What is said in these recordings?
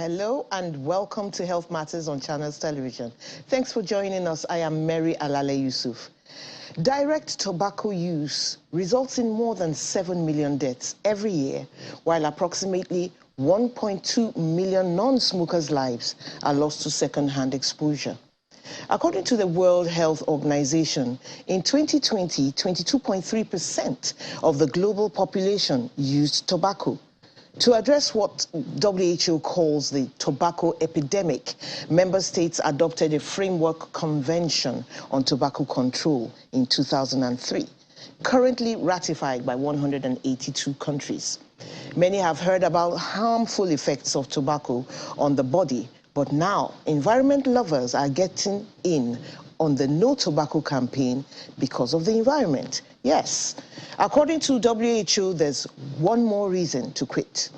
Hello and welcome to Health Matters on Channels Television. Thanks for joining us. I am Mary Alale Yusuf. Direct tobacco use results in more than 7 million deaths every year, while approximately 1.2 million non-smokers' lives are lost to second-hand exposure. According to the World Health Organization, in 2020, 22.3% of the global population used tobacco. To address what WHO calls the tobacco epidemic, member states adopted a framework convention on tobacco control in 2003, currently ratified by 182 countries. Many have heard about harmful effects of tobacco on the body, but now environment lovers are getting in on the No Tobacco campaign because of the environment. Yes, according to WHO, there's one more reason to quit.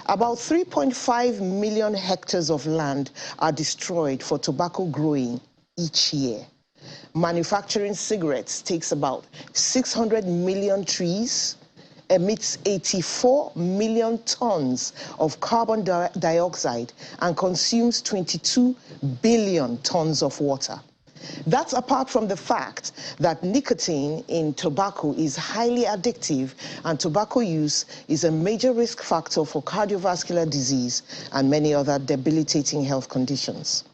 About 3.5 million hectares of land are destroyed for tobacco growing each year. Manufacturing cigarettes takes about 600 million trees, emits 84 million tons of carbon dioxide, and consumes 22 billion tons of water. That's apart from the fact that nicotine in tobacco is highly addictive, and tobacco use is a major risk factor for cardiovascular disease and many other debilitating health conditions.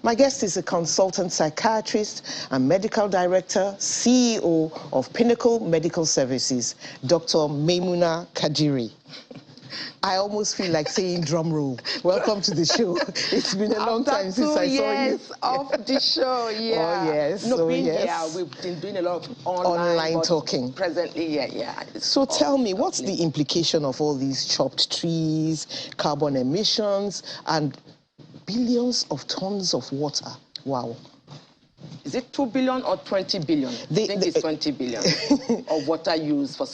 My guest is a consultant psychiatrist and medical director, CEO of Pinnacle Medical Services, Dr. Maymunah Kadiri. I almost feel like saying drum roll. Welcome to the show. It's been a long time since I saw you. Yes, of the show, yeah. Oh, yes. No, oh, being yes. here, we've been doing a lot of online talking. Presently, yeah. So tell me, what's the implication of all these chopped trees, carbon emissions, and billions of tons of water? Wow. Is it 2 billion or 20 billion? I think it's 20 billion of water used for...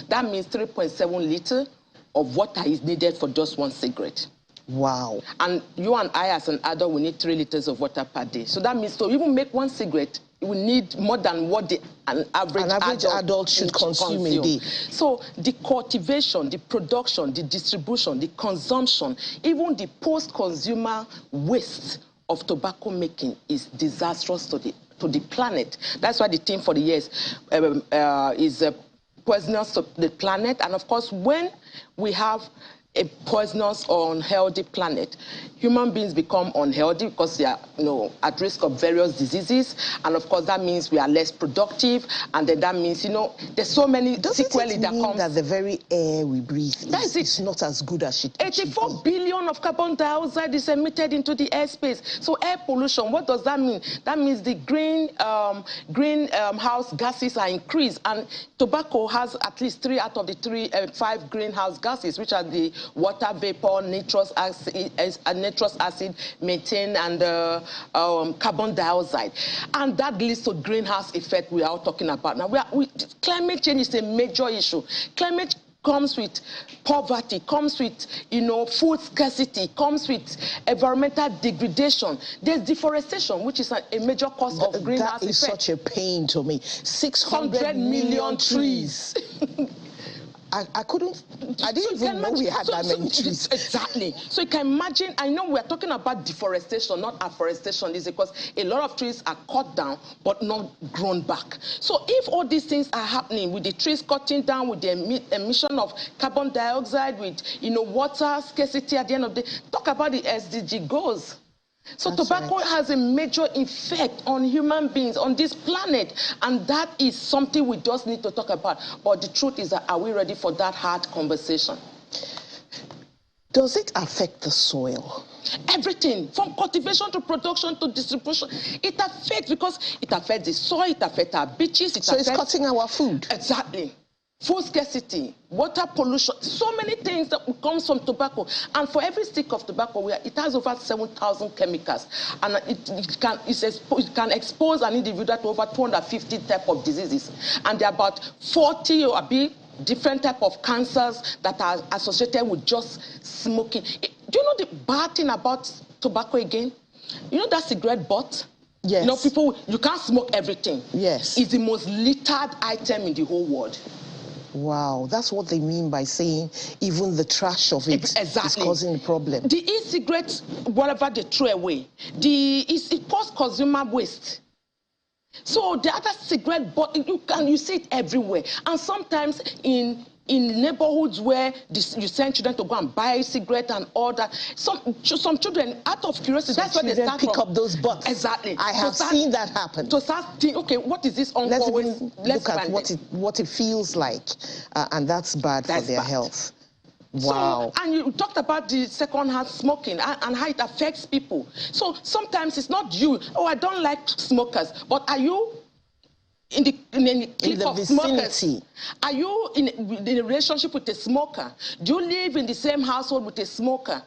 That means 3.7 liters of water is needed for just one cigarette. Wow. And you and I, as an adult, we need 3 liters of water per day. So that means to even make one cigarette, we need more than what an average adult should consume a day. So the cultivation, the production, the distribution, the consumption, even the post-consumer waste of tobacco making is disastrous to the planet. That's why the theme for the year is poisonous to the planet. And of course, when we have a poisonous or unhealthy planet, human beings become unhealthy because they are, at risk of various diseases. And of course, that means we are less productive. And then that means, there's so many sequelae that come. That the very air we breathe is not as good as it should be? 84 billion of carbon dioxide is emitted into the airspace. So air pollution, what does that mean? That means the greenhouse gases are increased. And tobacco has at least 3 out of the 5 greenhouse gases, which are the water vapor, nitrous acid, methane, and carbon dioxide. And that leads to greenhouse effect we are all talking about. Now, climate change is a major issue. Climate comes with poverty, comes with, food scarcity, comes with environmental degradation. There's deforestation, which is a major cause of greenhouse effect. That is such a pain to me. 600 million trees. I didn't even know we had that many trees. Exactly. So you can imagine, I know we're talking about deforestation, not afforestation. This is because a lot of trees are cut down, but not grown back. So if all these things are happening with the trees cutting down, with the emission of carbon dioxide, with, water scarcity at the end of the day, talk about the SDG goals. So that's tobacco has a major effect on human beings, on this planet, and that is something we just need to talk about. But the truth is that, are we ready for that hard conversation? Does it affect the soil? Everything, from cultivation to production to distribution, it affects, because it affects the soil, it affects our beaches. So it's cutting our food. Exactly. Food scarcity, water pollution, so many things that comes from tobacco. And for every stick of tobacco, it has over 7,000 chemicals. And it can expose an individual to over 250 types of diseases. And there are about 40 or a bit different types of cancers that are associated with just smoking. Do you know the bad thing about tobacco again? You know that cigarette butt? Yes. People, you can't smoke everything. Yes. It's the most littered item in the whole world. Wow, that's what they mean by saying even the trash of it is causing a problem. The e-cigarettes, whatever they throw away, it causes consumer waste. So the other cigarette, but you see it everywhere. And sometimes in neighborhoods where you send children to go and buy a cigarette and all that, some children, out of curiosity, that's where they start pick up those butts. Exactly. I have seen that happen. To start thinking, okay, what is this uncle? Let's look at what it feels like, and that's bad for their health. Wow. So, and you talked about the second-hand smoking and how it affects people. So sometimes it's not you. Oh, I don't like smokers. But are you in the clique of smokers? Are you in a relationship with a smoker? Do you live in the same household with a smoker?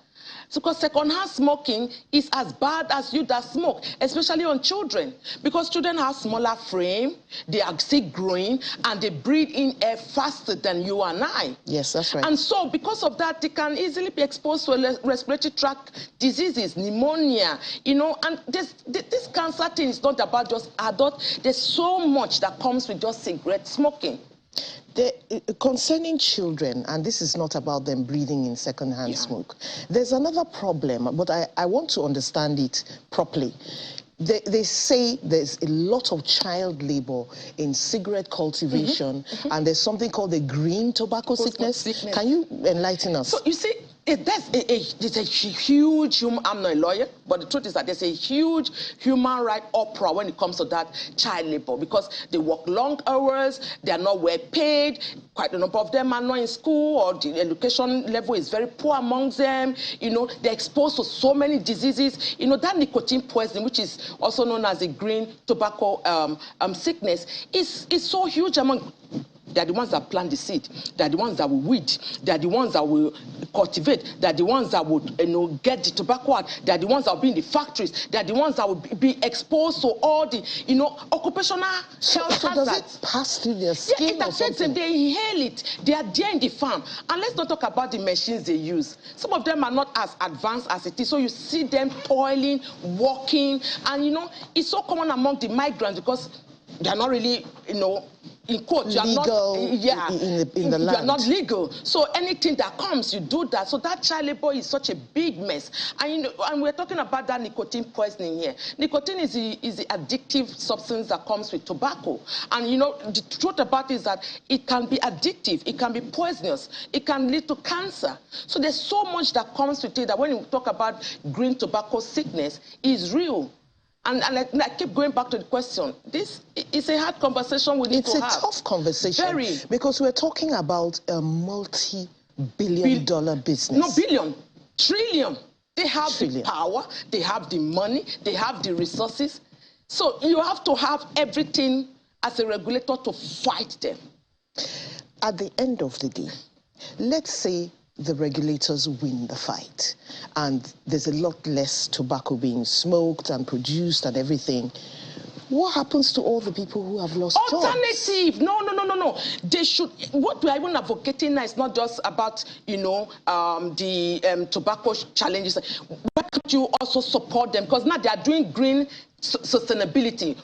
So, because second-hand smoking is as bad as you that smoke, especially on children. Because children have smaller frame, they are still growing, and they breathe in air faster than you and I. Yes, that's right. And so, because of that, they can easily be exposed to respiratory tract diseases, pneumonia, you know. And this cancer thing is not about just adults. There's so much that comes with just cigarette smoking. Concerning children, and this is not about them breathing in secondhand smoke, there's another problem, but I want to understand it properly. They say there's a lot of child labor in cigarette cultivation, and there's something called the green tobacco sickness. Can you enlighten us? So you see, there's a huge human, I'm not a lawyer, but the truth is that there's a huge human right uproar when it comes to that child labor, because they work long hours, they are not well paid, quite a number of them are not in school, or the education level is very poor amongst them, you know, they're exposed to so many diseases, you know, that nicotine poisoning, which is also known as the green tobacco sickness, is so huge among. They're the ones that plant the seed. They're the ones that will weed. They're the ones that will cultivate. They're the ones that would, you know, get the tobacco out. They're the ones that will be in the factories. They're the ones that will be exposed to all the, you know, occupational health hazards. So does it pass through their skin? Yeah, it affects them. They inhale it. They are there in the farm. And let's not talk about the machines they use. Some of them are not as advanced as it is. So you see them toiling, walking, and, you know, it's so common among the migrants because they are not really, you know, in quote, you are legal in the land. You are not legal. So anything that comes, you do that. So that child labor is such a big mess. And, you know, and we're talking about that nicotine poisoning here. Nicotine is the addictive substance that comes with tobacco. And, you know, the truth about it is that it can be addictive. It can be poisonous. It can lead to cancer. So there's so much that comes with it that when you talk about green tobacco sickness, is real. And I keep going back to the question. This is a hard conversation we need to have. It's a tough conversation. Very. Because we're talking about a multi-billion-dollar business. No, billion. Trillion. They have the power. They have the money. They have the resources. So you have to have everything as a regulator to fight them. At the end of the day, let's say the regulators win the fight and there's a lot less tobacco being smoked and produced and everything. What happens to all the people who have lost jobs? Alternative. No. They should. What we are even advocating now is not just about, you know, the tobacco challenges. Why can't you also support them? Because now they are doing green sustainability.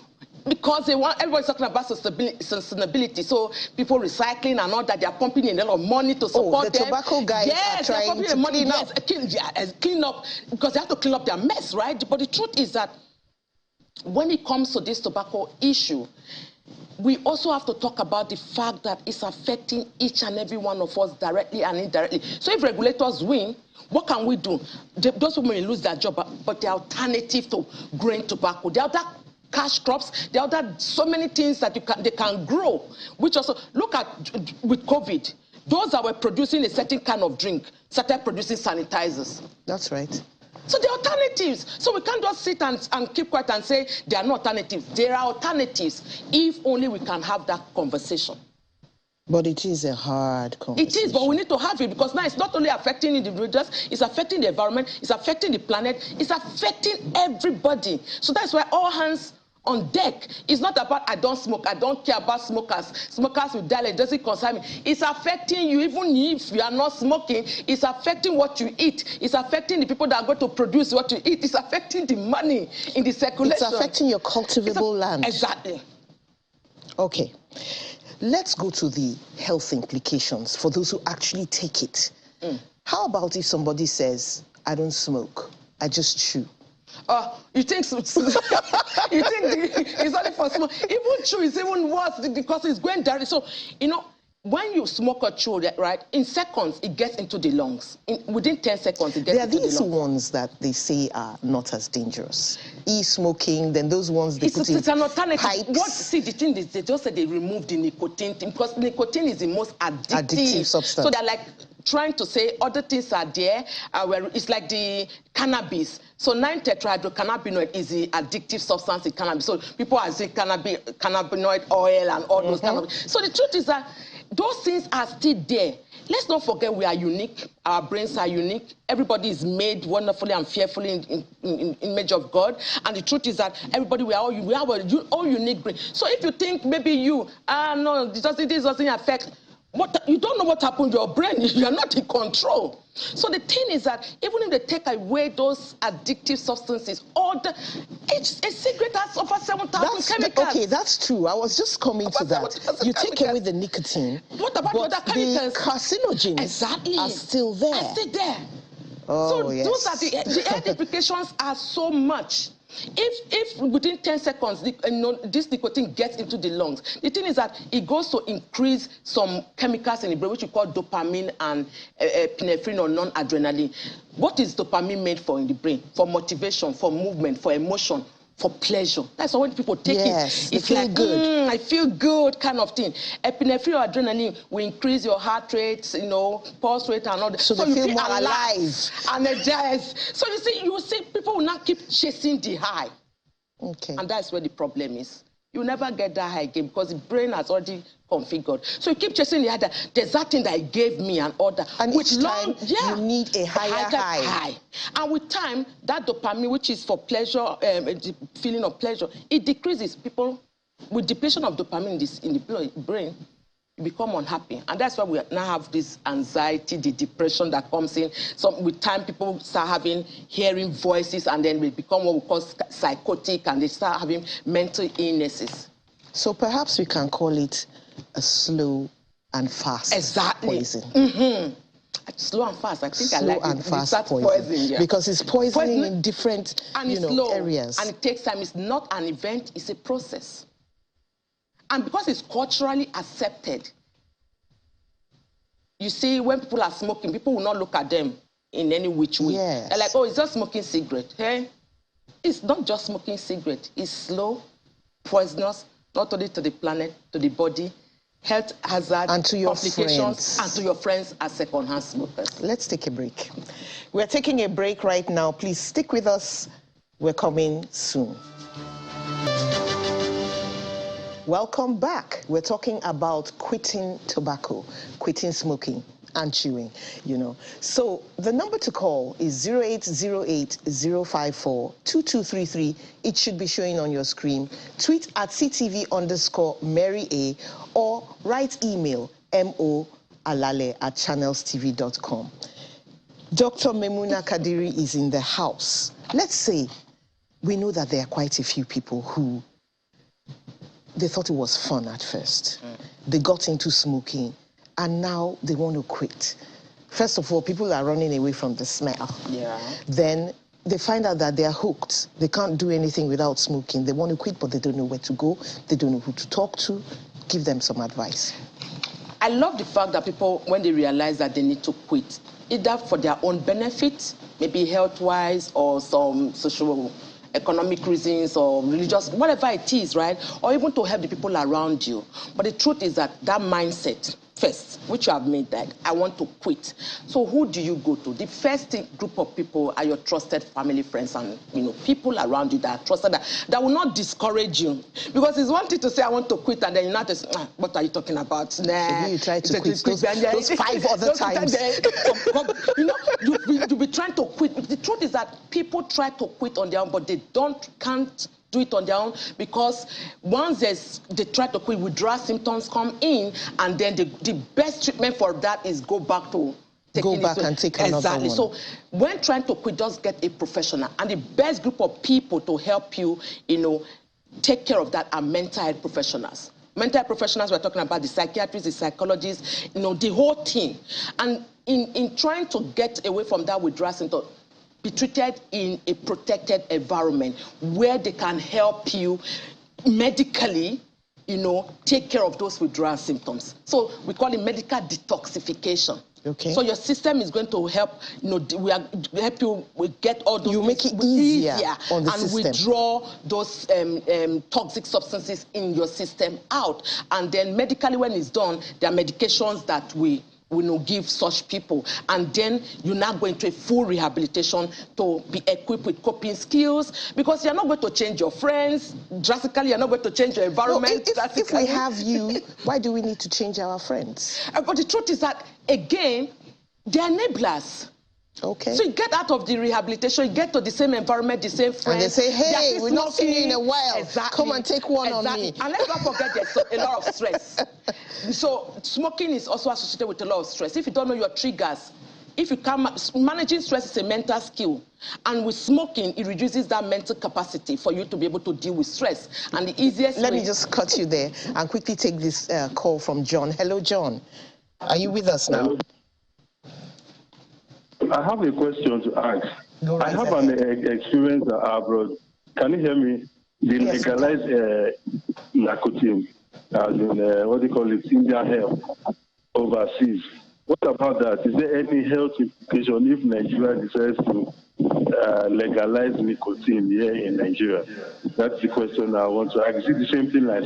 Because they want, everybody's talking about sustainability. So people recycling and all that, they are pumping in a lot of money to support them. The tobacco guys are trying to clean up. Clean up, because they have to clean up their mess, right? But the truth is that when it comes to this tobacco issue, we also have to talk about the fact that it's affecting each and every one of us directly and indirectly. So if regulators win, what can we do? Those people may lose their job, but the alternative to growing tobacco, the other cash crops, there are so many things that they can grow, which also, look at with COVID, those that were producing a certain kind of drink started producing sanitizers. That's right. So there are alternatives. So we can't just sit and keep quiet and say there are no alternatives. There are alternatives if only we can have that conversation. But it is a hard conversation. It is, but we need to have it because now it's not only affecting individuals, it's affecting the environment, it's affecting the planet, it's affecting everybody. So that's why all hands on deck. It's not about I don't smoke, I don't care about smokers. Smokers will die, it doesn't concern me. It's affecting you even if you are not smoking. It's affecting what you eat. It's affecting the people that are going to produce what you eat. It's affecting the money in the circulation. It's affecting your cultivable land. Exactly. Okay. let's go to the health implications for those who actually take it. How about if somebody says, I don't smoke, I just chew? You think so? You think it's only for smoke? Even chew is even worse because it's going direct. So, you know, when you smoke or chew, right, in seconds, it gets into the lungs. Within 10 seconds, it gets into the lungs. There are these ones that they say are not as dangerous. E-smoking, then those ones they put in an alternative. Pipes. See, the thing is, they just said they removed the nicotine thing because nicotine is the most addictive substance. So they're like trying to say other things are there. Where it's like the cannabis. So 9-tetrahydrocannabinoid is the addictive substance in cannabis. So people are saying cannabinoid oil and all those kind of. So the truth is that those things are still there. Let's not forget we are unique. Our brains are unique. Everybody is made wonderfully and fearfully in image of God. And the truth is that everybody, we have all unique brain. So if you think maybe no, this doesn't affect, you don't know what happened to your brain. You are not in control. So the thing is that even if they take away those addictive substances, a cigarette has over 7,000 chemicals. Okay, that's true. I was just coming to that. You take away the nicotine. What about other chemicals? The carcinogens are still there. Are still there. Oh, so yes. those are the health implications are so much. If within 10 seconds this nicotine gets into the lungs, the thing is that it goes to increase some chemicals in the brain, which we call dopamine and epinephrine or non-adrenaline. What is dopamine made for in the brain? For motivation, for movement, for emotion, for pleasure. That's why when people take it, it's like, good. I feel good kind of thing. Epinephrine or adrenaline will increase your heart rate, pulse rate and all that. So they feel more alive. Energized. So you see people will not keep chasing the high. Okay. And that's where the problem is. You never get that high again because the brain has already configured. So you keep chasing the other. There's that thing that it gave me and other. And each time you need a higher high. And with time, that dopamine, which is for pleasure, the feeling of pleasure, it decreases. People with depletion of dopamine in the brain, you become unhappy. And that's why we now have this anxiety, the depression that comes in. So with time, people start hearing voices, and then we become what we call psychotic, and they start having mental illnesses. So perhaps we can call it a slow and fast poison. Slow and fast. I think slow I like and it. Fast poison. Yeah. Because it's poisoning in different areas. And it takes time. It's not an event, it's a process. And because it's culturally accepted, you see, when people are smoking, people will not look at them in any which way. Yes. They're like, oh, it's just smoking cigarette. Hey? It's not just smoking cigarette. It's slow, poisonous, not only to the planet, to the body, health hazard, and to your complications, friends. and to your friends as second-hand smokers. Let's take a break. We're taking a break right now. Please stick with us. We're coming soon. Welcome back. We're talking about quitting tobacco, quitting smoking and chewing, So the number to call is 0808-054-2233. It should be showing on your screen. Tweet at CTV_Mary A, or write email moalale@channelstv.com. Dr. Maymunah Kadiri is in the house. Let's say we know that there are quite a few people who they thought it was fun at first. They got into smoking, and now they want to quit. First of all, people are running away from the smell. Yeah. Then they find out that they are hooked. They can't do anything without smoking. They want to quit, but they don't know where to go. They don't know who to talk to. Give them some advice. I love the fact that people, when they realize that they need to quit, either for their own benefit, maybe health-wise, or some social economic reasons or religious, whatever it is, right? Or even to help the people around you. But the truth is that mindset, first, which you have made, that I want to quit. So who do you go to? The first group of people are your trusted family, friends, and people around you that are trusted, that will not discourage you. Because it's one thing to say I want to quit, and then you're not what are you talking about? Nah. You try to quit those 5 other times. You'll be trying to quit. The truth is that people try to quit on their own, but they can't do it on their own, because once they try to quit, withdrawal symptoms come in, and then the best treatment for that is go back and take another one. So when trying to quit, just get a professional. And the best group of people to help you, take care of that are mental health professionals. mental professionals, we're talking about the psychiatrists, the psychologists, you know, the whole team. And in trying to get away from that withdrawal symptom, be treated in a protected environment where they can help you medically, you know, take care of those withdrawal symptoms. So we call it medical detoxification. Okay. So your system is going to help, you know, help you get all those. You make it easier on the and system. Withdraw those toxic substances in your system out. And then medically, when it's done, there are medications that we will give such people, and then you're not going to a full rehabilitation to be equipped with coping skills, because you're not going to change your friends drastically, you're not going to change your environment. No, if we have you, why do we need to change our friends? But the truth is that, again, they're enablers. Okay. So you get out of the rehabilitation, you get to the same environment, the same friends. And they say, hey, we're not seeing you in a while. Exactly. Come and take one on me. And let's not forget there's a lot of stress. So smoking is also associated with a lot of stress. If you don't know your triggers, if you can, managing stress is a mental skill. And with smoking, it reduces that mental capacity for you to be able to deal with stress. And the easiest Let me just cut you there and quickly take this call from John. Hello, John. Are you with us now? I have a question to ask. I have an experience abroad. Can you hear me? They legalize nicotine, as in, what do you call it, Indian hemp overseas. What about that? Is there any health implication if Nigeria decides to legalize nicotine here in Nigeria? That's the question I want to ask. Is it the same thing like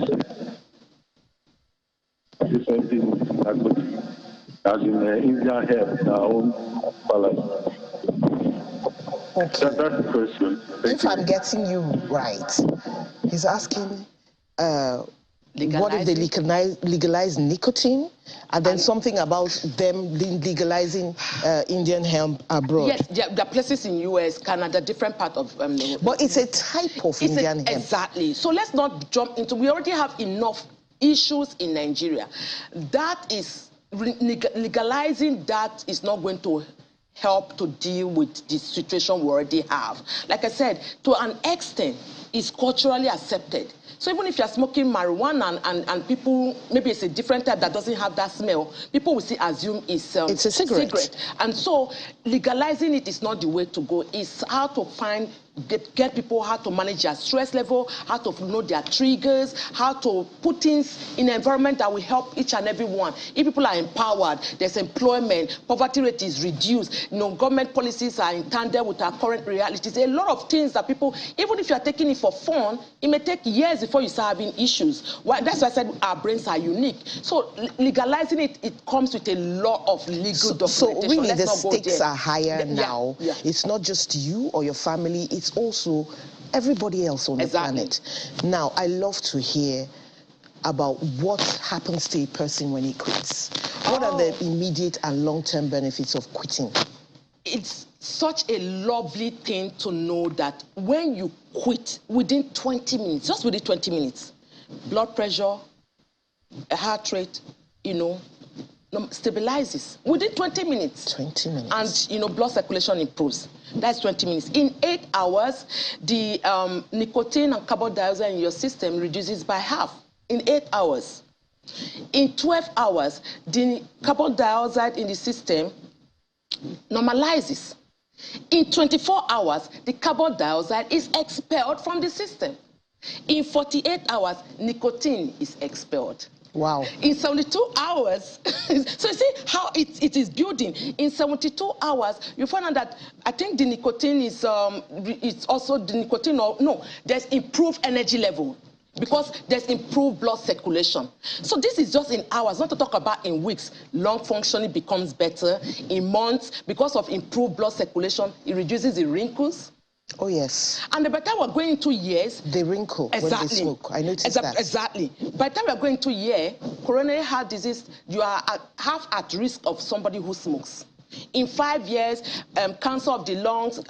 the same thing nicotine? As in Indian hemp, our own balance. Okay. That's the question. If I'm getting you right, he's asking, what if they legalize nicotine, and then something about them legalizing Indian hemp abroad? Yes, there are places in US, Canada, different part of... but it's a type of Indian hemp. Exactly. So let's not jump into... We already have enough issues in Nigeria. That is... Legalizing that is not going to help to deal with the situation we already have. Like I said, to an extent, it's culturally accepted. So even if you're smoking marijuana and people, maybe it's a different type that doesn't have that smell, people will still assume it's a cigarette. And so legalizing it is not the way to go. It's how to get people how to manage their stress level, how to know their triggers, how to put things in an environment that will help each and every one. If people are empowered, there's employment, poverty rate is reduced, you know, government policies are in tandem with our current realities. A lot of things that people, even if you're taking it for fun, it may take years before you start having issues. That's why I said our brains are unique. So legalizing it, it comes with a lot of legal documentation. So really the stakes are higher now. Yeah. It's not just you or your family, it's also everybody else on the planet. Now, I love to hear about what happens to a person when he quits. What are the immediate and long-term benefits of quitting? It's such a lovely thing to know that when you quit, within 20 minutes, just within 20 minutes, blood pressure, heart rate, you know, stabilizes within 20 minutes. 20 minutes. And, you know, blood circulation improves. That's 20 minutes. In 8 hours, the nicotine and carbon dioxide in your system reduces by half. In 8 hours. In 12 hours, the carbon dioxide in the system normalizes. In 24 hours, the carbon dioxide is expelled from the system. In 48 hours, nicotine is expelled. Wow. In 72 hours, so you see how it is building. In 72 hours, you find out that I think the nicotine is, it's also the nicotine, no, there's improved energy level because there's improved blood circulation. So this is just in hours, not to talk about in weeks. Lung functioning becomes better. In months, because of improved blood circulation, it reduces the wrinkles. Oh, yes. And by the time we're going into years... They wrinkle when they smoke. I noticed that. Exactly. By the time we're going into year, coronary heart disease, you are half at risk of somebody who smokes. In 5 years, cancer of the lungs,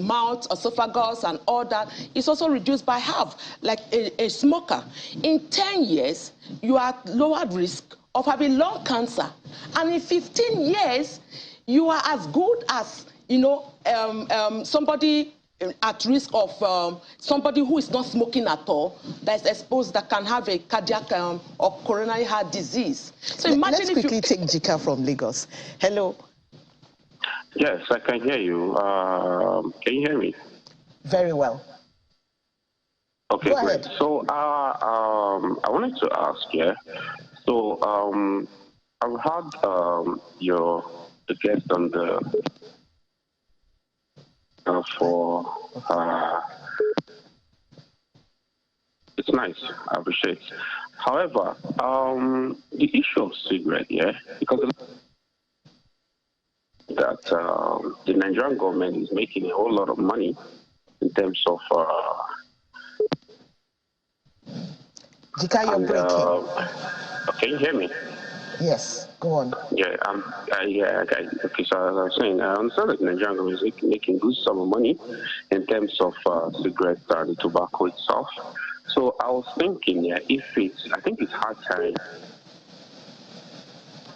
mouth, esophagus, and all that is also reduced by half, like a smoker. In 10 years, you are at lower risk of having lung cancer. And in 15 years, you are as good as, you know, somebody at risk of somebody who is not smoking at all, that is exposed, that can have a cardiac or coronary heart disease. So imagine let's quickly take Jika from Lagos. Hello. Yes, I can hear you. Can you hear me? Very well. Okay, Go great. ahead. So I wanted to ask, yeah. So I've had the guest on the it's nice. I appreciate it. However, the issue of cigarette, yeah, because that the Nigerian government is making a whole lot of money in terms of Jika, you're breaking. Can you hear me? Yes, go on. Yeah, okay. So as I was saying, I understand that the Nigerian government is making good sum of money in terms of cigarettes and tobacco itself. So I was thinking, yeah, I think it's hard time.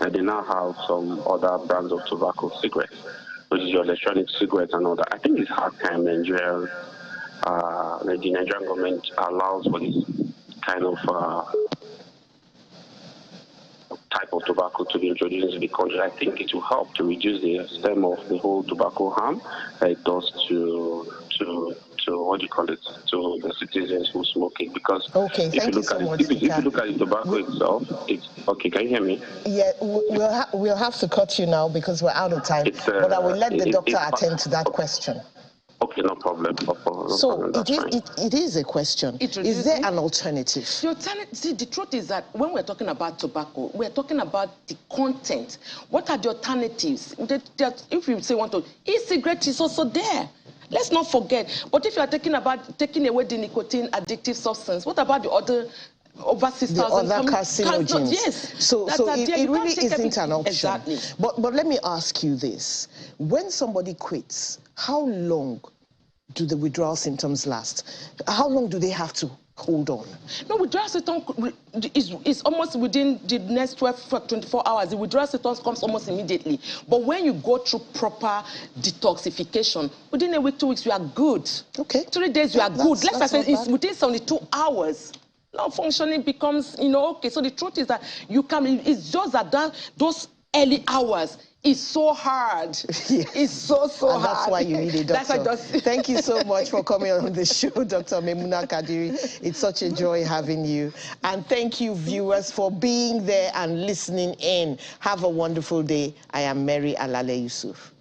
And they now have some other brands of tobacco cigarettes, which is your electronic cigarettes and all that. I think it's hard time the Nigerian government allows for this kind of type of tobacco to be introduced into the country. I think it will help to reduce the stem of the whole tobacco harm that it does to what do you call it, to the citizens who smoke it. Because if you look at the tobacco itself, it's okay. Can you hear me? Yeah, we'll have to cut you now because we're out of time. But I will let the doctor attend to that question. Okay, no problem. So it is a question. Is there an alternative? The alternative, see, the truth is that when we're talking about tobacco, we're talking about the content. What are the alternatives? If you say e-cigarette is also there. Let's not forget. But if you are taking away the nicotine addictive substance, what about the other over 6,000? The other carcinogens. Yes. So it really isn't an option. Exactly. But let me ask you this. When somebody quits, how long do the withdrawal symptoms last? How long do they have to hold on? No, withdrawal symptoms is almost within the next 24 hours. The withdrawal symptoms comes almost immediately. But when you go through proper detoxification, within a week, 2 weeks, you are good. Okay. 3 days, you are good. Let's say it's within 72 hours. Now functioning becomes, okay. So the truth is that it's just that those early hours is so hard. Yes. It's so and hard. That's why you need a doctor. Thank you so much for coming on the show, Dr. Maymunah Kadiri. It's such a joy having you. And thank you, viewers, for being there and listening in. Have a wonderful day. I am Mary Alale Yusuf.